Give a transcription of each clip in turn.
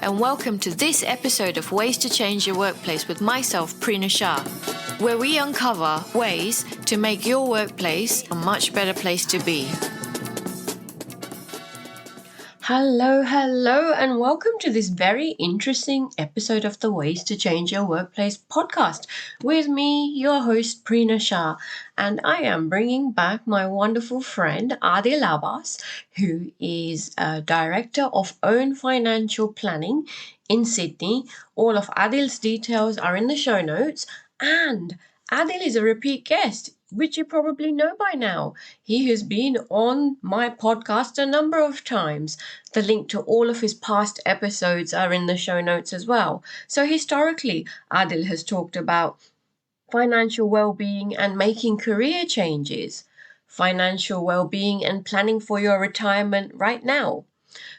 and welcome to this episode of Ways to Change Your Workplace with myself, Prina Shah, where we uncover ways to make your workplace a much better place to be. Hello, and welcome to this very interesting episode of the Ways to Change Your Workplace podcast with me, your host, Prina Shah. And I am bringing back my wonderful friend, Aadil Abbas, who is a director of Own Financial Planning in Sydney. All of Adil's details are in the show notes. And Adil is a repeat guest, which you probably know by now. He has been on my podcast a number of times. The link to all of his past episodes are in the show notes as well. So historically, Adil has talked about financial well-being and making career changes, financial well-being and planning for your retirement right now,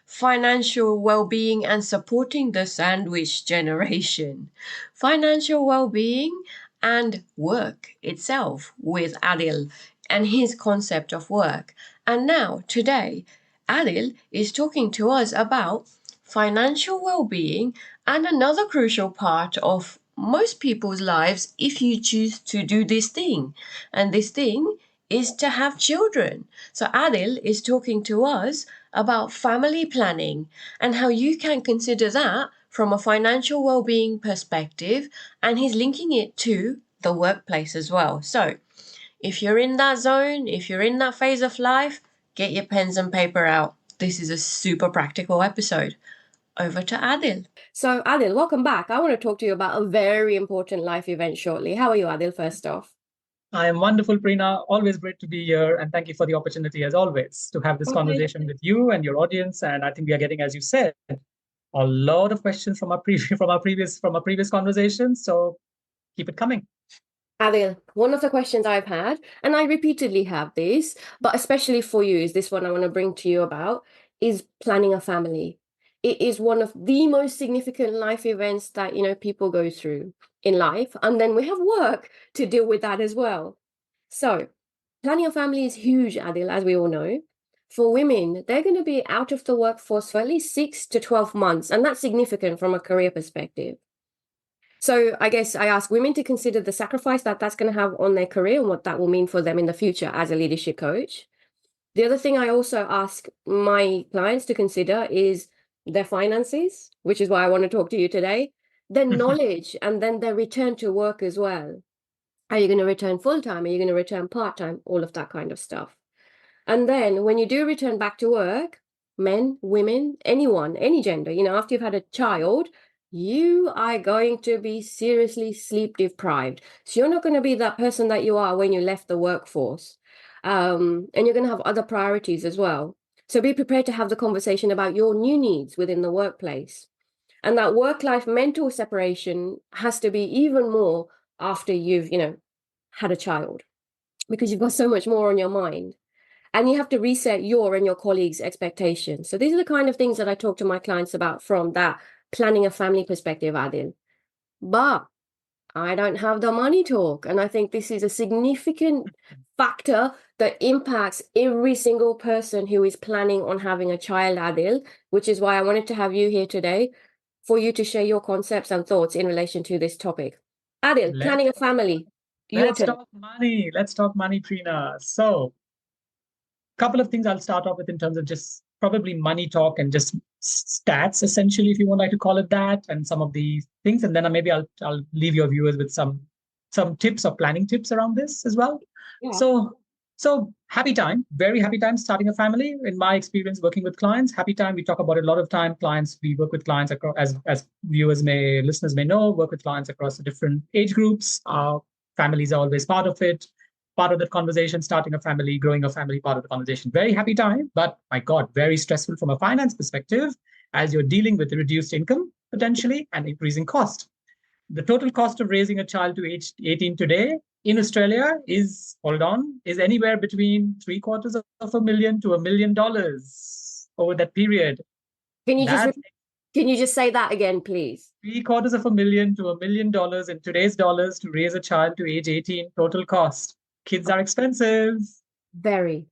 financial well-being and supporting the sandwich generation, financial well-being and work itself with Adil and his concept of work. And now, today, Adil is talking to us about financial well-being and another crucial part of most people's lives if you choose to do this thing. And this thing is to have children. So Adil is talking to us about family planning and how you can consider that from a financial well-being perspective, and he's linking it to the workplace as well. So if you're in that zone, if you're in that phase of life, get your pens and paper out. This is a super practical episode. Over to Adil. So Adil, welcome back. I want to talk to you about a very important life event shortly. How are you, Adil, first off? I am wonderful, Prina. Always great to be here. And thank you for the opportunity, as always, to have this conversation with you and your audience. And I think we are getting, as you said, a lot of questions from our previous conversations. So keep it coming. Adil, one of the questions I've had, and I repeatedly have this, but especially for you, is this one I want to bring to you about, is planning a family. It is one of the most significant life events that, people go through in life. And then we have work to deal with that as well. So planning a family is huge, Adil, as we all know. For women, they're going to be out of the workforce for at least 6 to 12 months. And that's significant from a career perspective. So I guess I ask women to consider the sacrifice that that's going to have on their career and what that will mean for them in the future as a leadership coach. The other thing I also ask my clients to consider is their finances, which is why I want to talk to you today, their knowledge, and then their return to work as well. Are you going to return full-time? Are you going to return part-time? All of that kind of stuff. And then when you do return back to work, men, women, anyone, any gender, after you've had a child, you are going to be seriously sleep deprived. So you're not going to be that person that you are when you left the workforce. And you're going to have other priorities as well. So be prepared to have the conversation about your new needs within the workplace. And that work-life mental separation has to be even more after you've, had a child, because you've got so much more on your mind. And you have to reset your and your colleagues' expectations. So these are the kind of things that I talk to my clients about from that planning a family perspective, Adil. But I don't have the money talk. And I think this is a significant factor that impacts every single person who is planning on having a child, Adil, which is why I wanted to have you here today for you to share your concepts and thoughts in relation to this topic. Adil, planning a family. Let's talk money. Let's talk money, Prina. So a couple of things I'll start off with in terms of just probably money talk and just stats, essentially, if you would like to call it that, and some of the things. And then maybe I'll leave your viewers with some tips or planning tips around this as well. Yeah. So happy time, very happy time starting a family. In my experience working with clients, happy time, we talk about it a lot of time. We work with clients across, as listeners may know, work with clients across the different age groups. Families are always part of it. Part of that conversation, starting a family, growing a family, part of the conversation. Very happy time, but my God, very stressful from a finance perspective as you're dealing with reduced income potentially and increasing cost. The total cost of raising a child to age 18 today in Australia is anywhere between $750,000 to $1 million over that period. Can you just say that again, please? $750,000 to $1 million in today's dollars to raise a child to age 18, total cost. Kids are expensive. Very.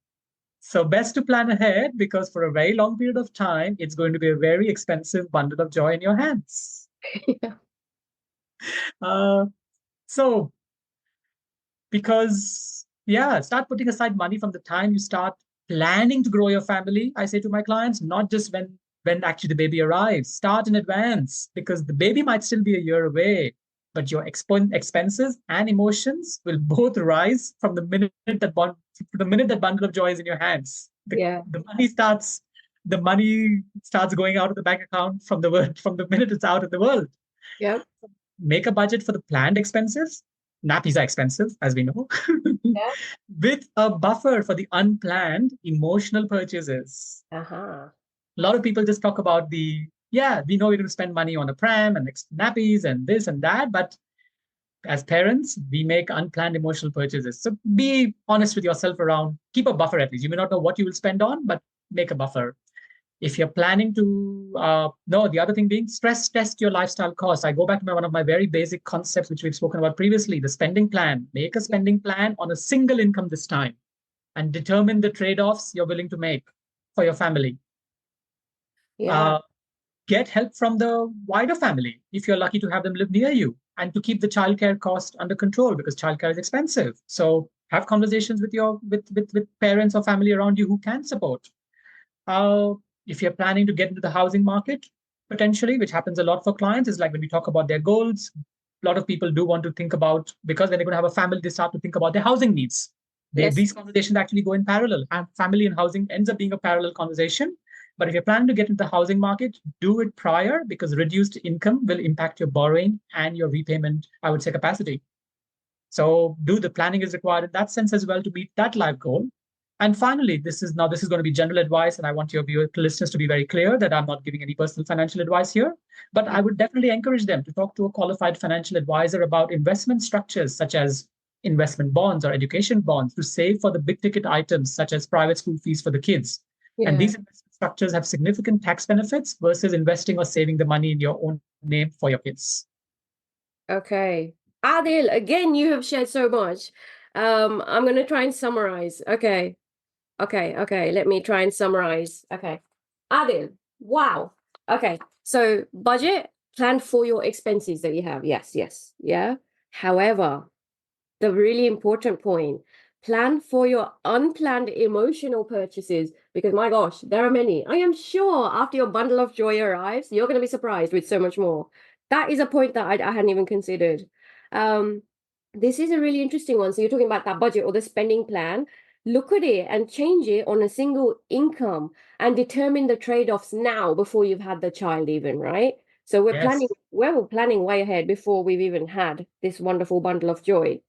So best to plan ahead because for a very long period of time, it's going to be a very expensive bundle of joy in your hands. Yeah. Uh, so because yeah, start putting aside money from the time you start planning to grow your family. I say to my clients, not just when actually the baby arrives. Start in advance because the baby might still be a year away, but your expenses and emotions will both rise from the minute that bundle of joy is in your hands. Yeah. The money starts going out of the bank account from the world from the minute it's out in the world. Yep. Make a budget for the planned expenses. Nappies are expensive, as we know, Yeah. with a buffer for the unplanned emotional purchases. Uh-huh. A lot of people just talk about yeah, we know we're going to spend money on a pram and nappies and this and that, but as parents, we make unplanned emotional purchases. So be honest with yourself around, keep a buffer at least. You may not know what you will spend on, but make a buffer. If you're planning to, no, the other thing being stress test your lifestyle costs. I go back to one of my very basic concepts, which we've spoken about previously, the spending plan. Make a spending plan on a single income this time and determine the trade-offs you're willing to make for your family. Yeah. Uh, get help from the wider family if you're lucky to have them live near you and to keep the childcare cost under control because childcare is expensive. So have conversations with with parents or family around you who can support. Uh, if you're planning to get into the housing market, potentially, which happens a lot for clients, is like when we talk about their goals, a lot of people do want to think about, because when they're going to have a family, they start to think about their housing needs. Yes. These conversations actually go in parallel, and family and housing ends up being a parallel conversation. But if you're planning to get into the housing market, do it prior because reduced income will impact your borrowing and your repayment, I would say, capacity. So do the planning is required in that sense as well to meet that life goal. And finally, this is going to be general advice, and I want your listeners to be very clear that I'm not giving any personal financial advice here, but I would definitely encourage them to talk to a qualified financial advisor about investment structures such as investment bonds or education bonds to save for the big ticket items such as private school fees for the kids. And Yeah. these investment structures have significant tax benefits versus investing or saving the money in your own name for your kids. Okay. Adil, again, you have shared so much. I'm going to try and summarize. Okay. Let me try and summarize. Okay. Adil, wow. Okay. So budget, plan for your expenses that you have. Yes. Yeah. However, the really important point, plan for your unplanned emotional purchases because my gosh, there are many. I am sure after your bundle of joy arrives, you're going to be surprised with so much more. That is a point that I hadn't even considered. This is a really interesting one. So you're talking about that budget or the spending plan. Look at it and change it on a single income and determine the trade-offs now before you've had the child even, right? So we're Yes. planning way ahead before we've even had this wonderful bundle of joy.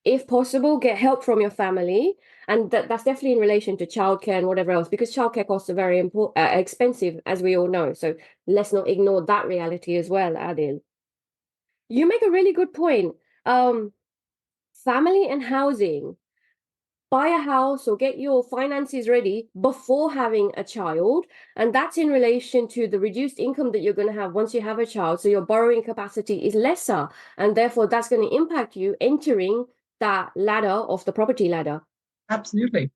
If possible, get help from your family. And that's definitely in relation to childcare and whatever else, because childcare costs are very expensive, as we all know. So let's not ignore that reality as well, Adil. You make a really good point. Family and housing. Buy a house or get your finances ready before having a child. And that's in relation to the reduced income that you're going to have once you have a child. So your borrowing capacity is lesser. And therefore, that's going to impact you entering that ladder of the property ladder. Absolutely.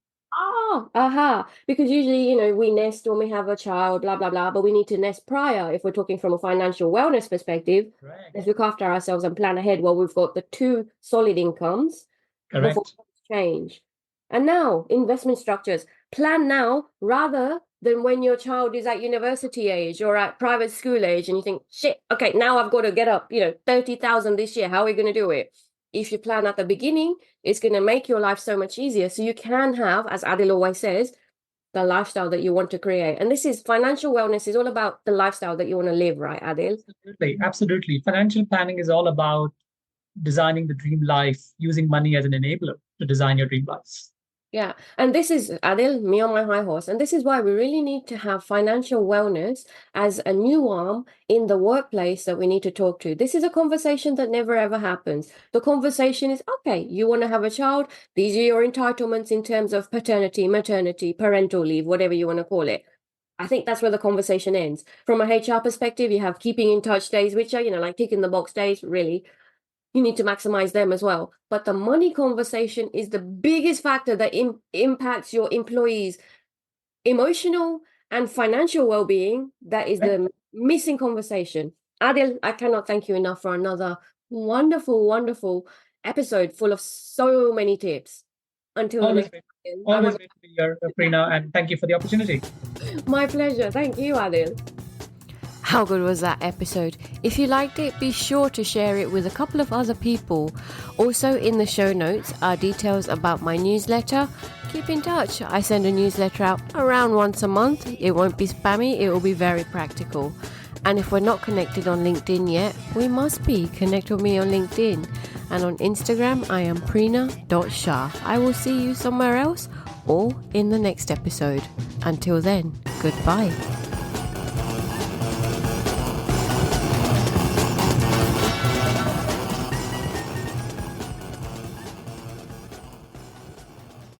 Because usually, we nest when we have a child, blah, blah, blah, but we need to nest prior if we're talking from a financial wellness perspective. Correct. Let's look after ourselves and plan ahead while we've got the two solid incomes before change. And now, investment structures. Plan now rather than when your child is at university age or at private school age and you think, shit, okay, now I've got to get up, 30,000 this year. How are we going to do it? If you plan at the beginning, it's going to make your life so much easier. So you can have, as Adil always says, the lifestyle that you want to create. And this is financial wellness is all about the lifestyle that you want to live, right, Adil? Absolutely. Financial planning is all about designing the dream life, using money as an enabler to design your dream life. Yeah. And this is, Adil, me on my high horse. And this is why we really need to have financial wellness as a new arm in the workplace that we need to talk to. This is a conversation that never ever happens. The conversation is, okay, you want to have a child. These are your entitlements in terms of paternity, maternity, parental leave, whatever you want to call it. I think that's where the conversation ends. From a HR perspective, you have keeping in touch days, which are, like ticking the box days, really. you need to maximize them as well. But the money conversation is the biggest factor that impacts your employees' emotional and financial well-being. That is Right. the missing conversation. Adil, I cannot thank you enough for another wonderful episode full of so many tips. Until the Always next great. time, I Always want great to be here, Prina, and thank you for the opportunity. my pleasure. Thank you, Adil. How good was that episode? If you liked it, be sure to share it with a couple of other people. Also, in the show notes are details about my newsletter. Keep in touch. I send a newsletter out around once a month. It won't be spammy, it will be very practical. And if we're not connected on LinkedIn yet, we must be. Connect with me on LinkedIn. And on Instagram, I am prina.shah. I will see you somewhere else or in the next episode. Until then, goodbye.